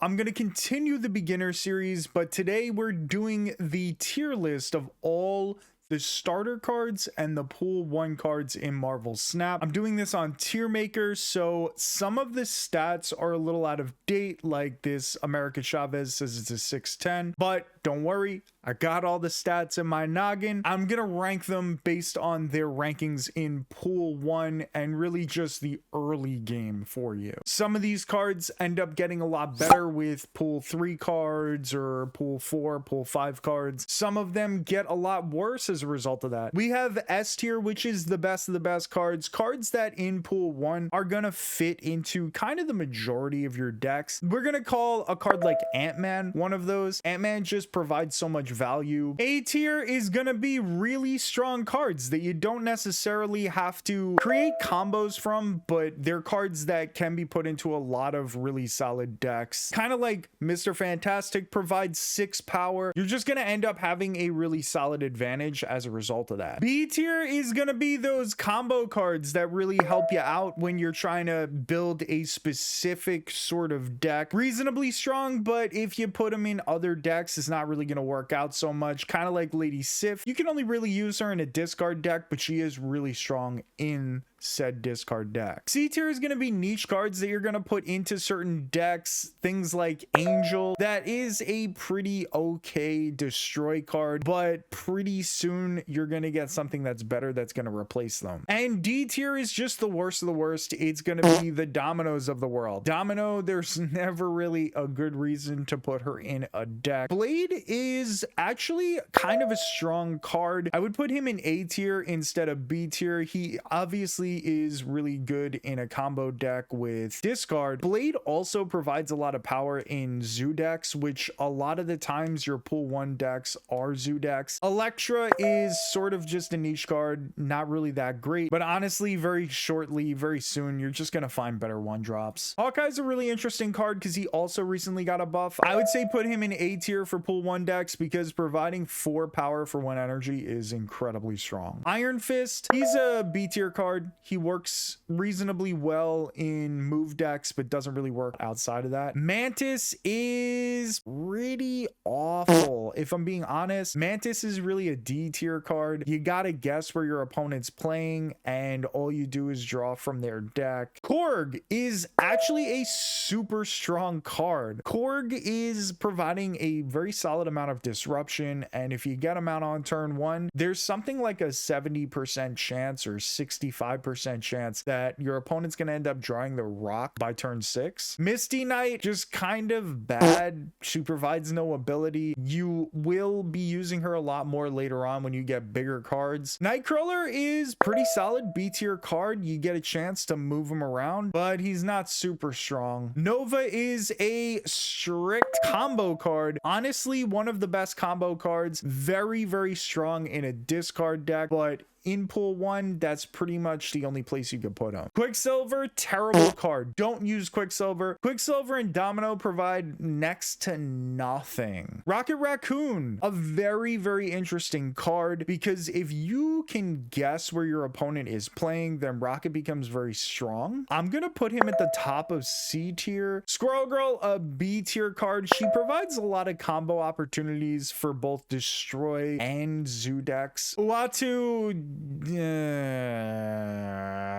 I'm going to continue the beginner series, but today we're doing the tier list of all the starter cards and the pool 1 cards in Marvel Snap. I'm doing this on tier maker, so some of the stats are a little out of date, like this America Chavez says it's a 610, but don't worry, I got all the stats in my noggin. I'm gonna rank them based on their rankings in pool 1 and really just the early game for you. Some of these cards end up getting a lot better with pool 3 cards or pool 4, pool 5 cards. Some of them get a lot worse as a result of that. We have S tier, which is the best of the best cards that in pool 1 are gonna fit into kind of the majority of your decks. We're gonna call a card like Ant-Man one of those. Ant-Man just provides so much value. A tier is gonna be really strong cards that you don't necessarily have to create combos from, but they're cards that can be put into a lot of really solid decks. Kind of like Mr. Fantastic provides 6 power. You're just gonna end up having a really solid advantage as a result of that. B tier is gonna be those combo cards that really help you out when you're trying to build a specific sort of deck. Reasonably strong, but if you put them in other decks, it's not really gonna work out so much. Kind of like Lady Sif. You can only really use her in a discard deck, but she is really strong in said discard deck. C tier is going to be niche cards that you're going to put into certain decks. Things like Angel. That is a pretty okay destroy card, but pretty soon you're going to get something that's better that's going to replace them. And D tier is just the worst of the worst. It's going to be the Dominoes of the world. Domino, there's never really a good reason to put her in a deck. Blade is actually kind of a strong card. I would put him in A tier instead of B tier. He obviously is really good in a combo deck with discard. Blade also provides a lot of power in zoo decks, which a lot of the times your pool 1 decks are zoo decks. Electra is sort of just a niche card, not really that great, but honestly very soon you're just gonna find better 1-drops. Hawkeye's a really interesting card because he also recently got a buff. I would say put him in A tier for pool 1 decks because providing 4 power for 1 energy is incredibly strong. Iron Fist, he's a B tier card. He works reasonably well in move decks, but doesn't really work outside of that. Mantis is pretty awful. If I'm being honest, Mantis is really a D tier card. You gotta guess where your opponent's playing, and all you do is draw from their deck. Korg is actually a super strong card. Korg is providing a very solid amount of disruption, and if you get him out on turn 1, there's something like a 70% chance or 65% chance that your opponent's gonna end up drawing the rock by turn 6. Misty Knight, just kind of bad. She provides no ability. You will be using her a lot more later on when you get bigger cards. Nightcrawler is pretty solid B tier card. You get a chance to move him around, but he's not super strong. Nova is a strict combo card. Honestly, one of the best combo cards. Very strong in a discard deck, but in pool 1, that's pretty much the only place you could put him. Quicksilver, terrible card. Don't use Quicksilver. Quicksilver and Domino provide next to nothing. Rocket Raccoon, a very interesting card because if you can guess where your opponent is playing, then Rocket becomes very strong. I'm gonna put him at the top of C tier. Squirrel Girl, a B tier card. She provides a lot of combo opportunities for both destroy and zoo decks. Uatu,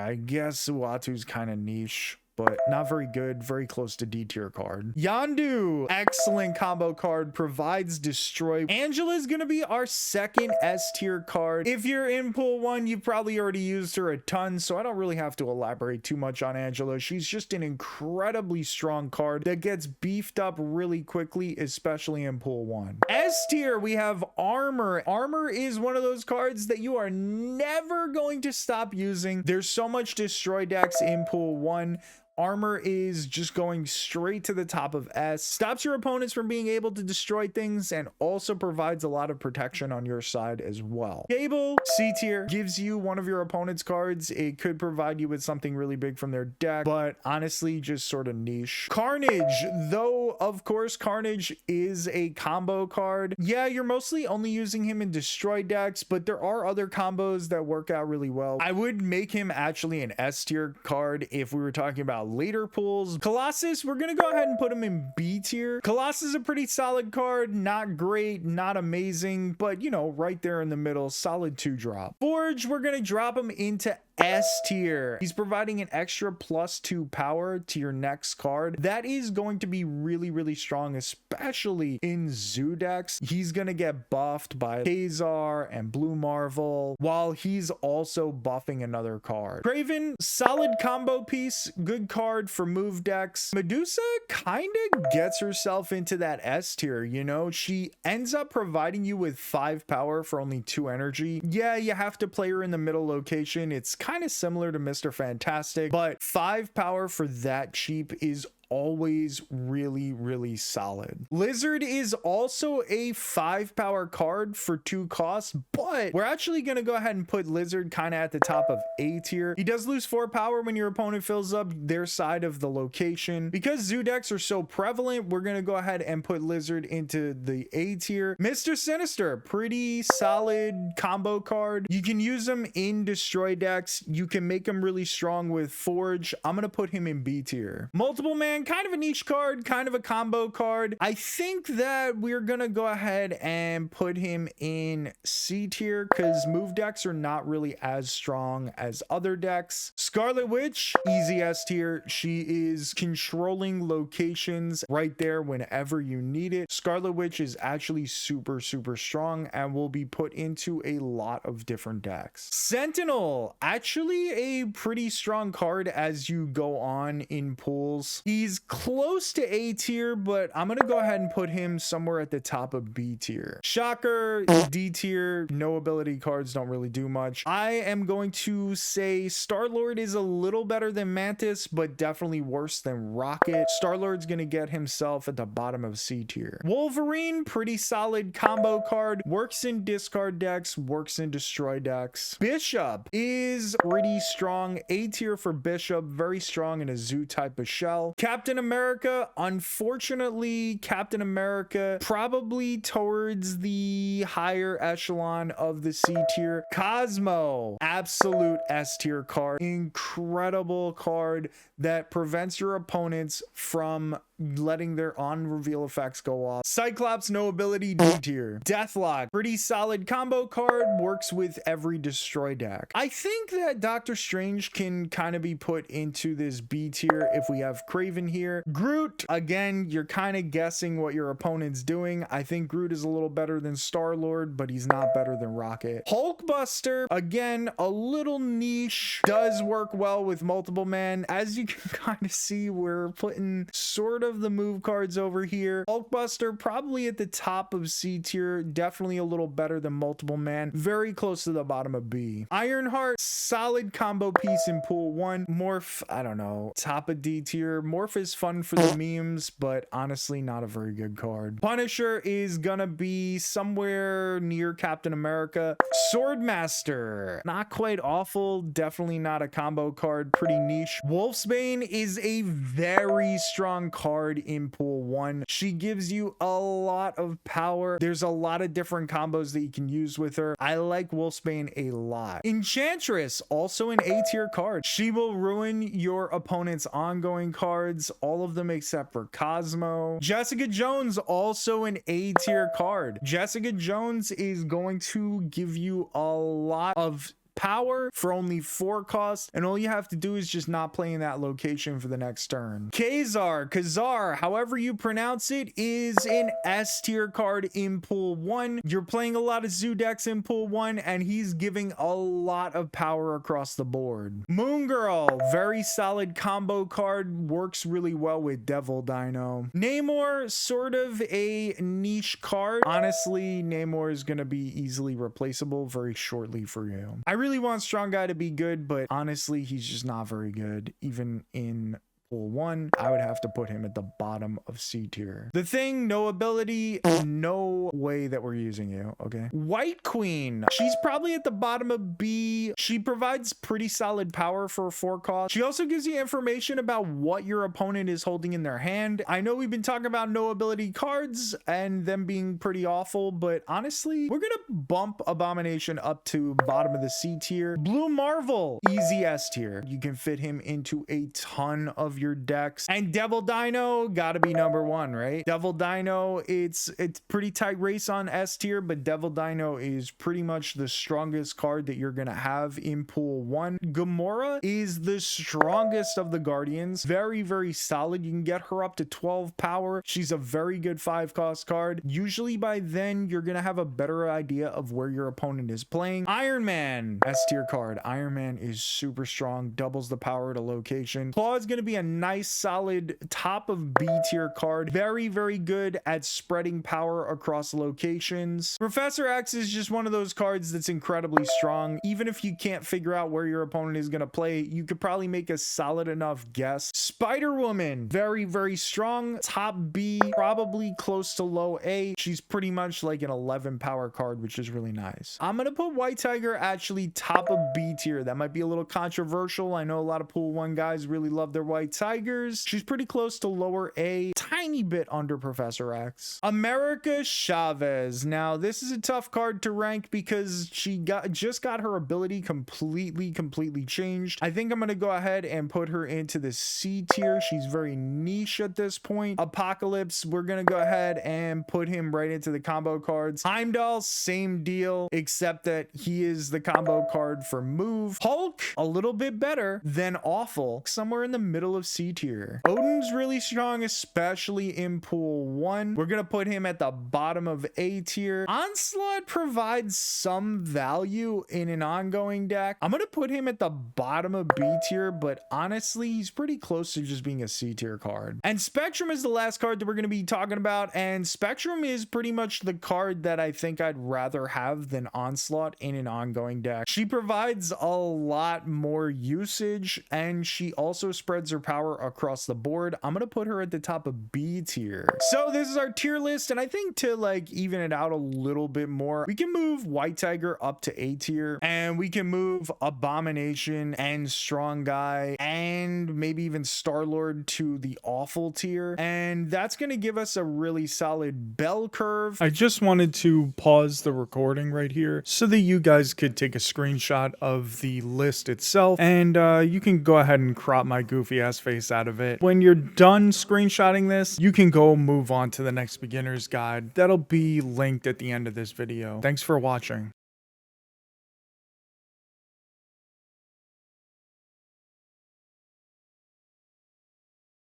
I guess Uatu's kind of niche, but not very good. Very close to D tier card. Yondu, excellent combo card, provides destroy. Angela is gonna be our second S tier card. If you're in pool 1, you've probably already used her a ton, so I don't really have to elaborate too much on Angela. She's just an incredibly strong card that gets beefed up really quickly, especially in pool 1. S tier, we have Armor. Armor is one of those cards that you are never going to stop using. There's so much destroy decks in pool 1. Armor is just going straight to the top of S. Stops your opponents from being able to destroy things and also provides a lot of protection on your side as well. Cable, C tier, gives you one of your opponent's cards. It could provide you with something really big from their deck, but honestly, just sort of niche. Carnage, though, of course, Carnage is a combo card. Yeah, you're mostly only using him in destroy decks, but there are other combos that work out really well. I would make him actually an S tier card if we were talking about later pools. Colossus, we're gonna go ahead and put him in B tier. Colossus is a pretty solid card, not great, not amazing, but you know, right there in the middle, solid 2-drop. Forge, we're gonna drop him into S tier. He's providing an extra +2 power to your next card. That is going to be really, really strong, especially in zoo decks. He's gonna get buffed by Khazar and Blue Marvel, while he's also buffing another card. Craven, solid combo piece, good card for move decks. Medusa kind of gets herself into that S tier, you know? She ends up providing you with 5 power for only 2 energy. Yeah, you have to play her in the middle location. It's kind of similar to Mr. Fantastic, but 5 power for that cheap is always really, really solid. Lizard is also a 5 power card for 2 costs, but we're actually going to go ahead and put Lizard kind of at the top of A tier. He does lose 4 power when your opponent fills up their side of the location. Because zoo decks are so prevalent, we're going to go ahead and put Lizard into the A tier. Mr. Sinister, pretty solid combo card. You can use him in destroy decks. You can make him really strong with Forge. I'm going to put him in B tier. Multiple Man, kind of a niche card, kind of a combo card. I think that we're gonna go ahead and put him in C tier because move decks are not really as strong as other decks. Scarlet Witch, easy S tier. She is controlling locations right there whenever you need it. Scarlet Witch is actually super, super strong and will be put into a lot of different decks. Sentinel, actually a pretty strong card as you go on in pools. He's close to A tier, but I'm gonna go ahead and put him somewhere at the top of B tier. Shocker, D tier. No ability cards, don't really do much. I am going to say Star-Lord is a little better than Mantis, but definitely worse than Rocket. Star-Lord's gonna get himself at the bottom of C tier. Wolverine, pretty solid combo card, works in discard decks, works in destroy decks. Bishop is pretty strong. A tier for Bishop, very strong in a zoo type of shell. Captain America, unfortunately, Captain America probably towards the higher echelon of the C tier. Cosmo, absolute S tier card, incredible card that prevents your opponents from letting their on reveal effects go off. Cyclops, no ability, D tier. Deathlock, pretty solid combo card, works with every destroy deck. I think that Doctor Strange can kind of be put into this B tier if we have Craven here. Groot, again, you're kind of guessing what your opponent's doing. I think Groot is a little better than Star-Lord, but he's not better than Rocket. Hulkbuster, again, a little niche, does work well with multiple man. As you can kind of see, we're putting sort of the move cards over here. Hulkbuster probably at the top of C tier, definitely a little better than multiple man, very close to the bottom of B. Ironheart, solid combo piece in pool 1. Morph, I don't know, top of D tier. Morph is fun for the memes, but honestly not a very good card. Punisher is gonna be somewhere near Captain America. Swordmaster, not quite awful, definitely not a combo card, pretty niche. Wolfsbane is a very strong card in pool 1. She gives you a lot of power. There's a lot of different combos that you can use with her. I like Wolfsbane a lot. Enchantress, also an A tier card. She will ruin your opponent's ongoing cards, all of them except for Cosmo. Jessica Jones, also an A tier card. Jessica Jones is going to give you a lot of power for only 4 costs, and all you have to do is just not play in that location for the next turn. Khazar, however you pronounce it, is an S tier card in pool 1. You're playing a lot of zoo decks in pool 1, and he's giving a lot of power across the board. Moon Girl, very solid combo card, works really well with Devil Dino. Namor, sort of a niche card. Honestly, Namor is gonna be easily replaceable very shortly for you. I really want Strong Guy to be good, but honestly, he's just not very good. Even in pool 1, I would have to put him at the bottom of C tier. The Thing, no ability, no way that we're using you, okay? White Queen, she's probably at the bottom of B. She provides pretty solid power for 4 costs. She also gives you information about what your opponent is holding in their hand. I know we've been talking about no ability cards and them being pretty awful, but honestly, we're gonna bump Abomination up to bottom of the C tier. Blue Marvel, easy S tier. You can fit him into a ton of your decks. And Devil Dino, gotta be number one, right? Devil Dino, it's pretty tight race on S tier, but Devil Dino is pretty much the strongest card that you're gonna have in pool 1. Gamora is the strongest of the Guardians. Very, very solid. You can get her up to 12 power. She's a very good 5-cost card. Usually by then, you're gonna have a better idea of where your opponent is playing. Iron Man, S tier card. Iron Man is super strong, doubles the power at a location. Claw is gonna be a nice, solid top of B tier card. Very, very good at spreading power across locations. Professor X is just one of those cards that's incredibly strong. Even if you can't figure out where your opponent is gonna play, you could probably make a solid enough guess. Spider-Woman, very, very strong. Top B, probably close to low A. She's pretty much like an 11 power card, which is really nice. I'm gonna put White Tiger actually top of B tier. That might be a little controversial. I know a lot of pool 1 guys really love their White Tigers. She's pretty close to lower A, tiny bit under Professor X. America Chavez. Now, this is a tough card to rank because she just got her ability completely changed. I think I'm gonna go ahead and put her into the C tier. She's very niche at this point. Apocalypse, we're gonna go ahead and put him right into the combo cards. Heimdall, same deal, except that he is the combo card for move. Hulk, a little bit better than awful, somewhere in the middle of C tier. Odin's really strong, especially in pool 1. We're gonna put him at the bottom of A tier. Onslaught provides some value in an ongoing deck. I'm gonna put him at the bottom of B tier, but honestly, he's pretty close to just being a C tier card. And Spectrum is the last card that we're gonna be talking about, and Spectrum is pretty much the card that I think I'd rather have than Onslaught in an ongoing deck. She provides a lot more usage, and she also spreads her power across the board. I'm gonna put her at the top of B tier. So this is our tier list, and I think to like even it out a little bit more, we can move White Tiger up to A tier, and we can move Abomination and Strong Guy and maybe even Star-Lord to the awful tier, and that's gonna give us a really solid bell curve. I just wanted to pause the recording right here so that you guys could take a screenshot of the list itself, and you can go ahead and crop my goofy ass face out of it. When you're done screenshotting this, you can go move on to the next beginner's guide. That'll be linked at the end of this video. Thanks for watching.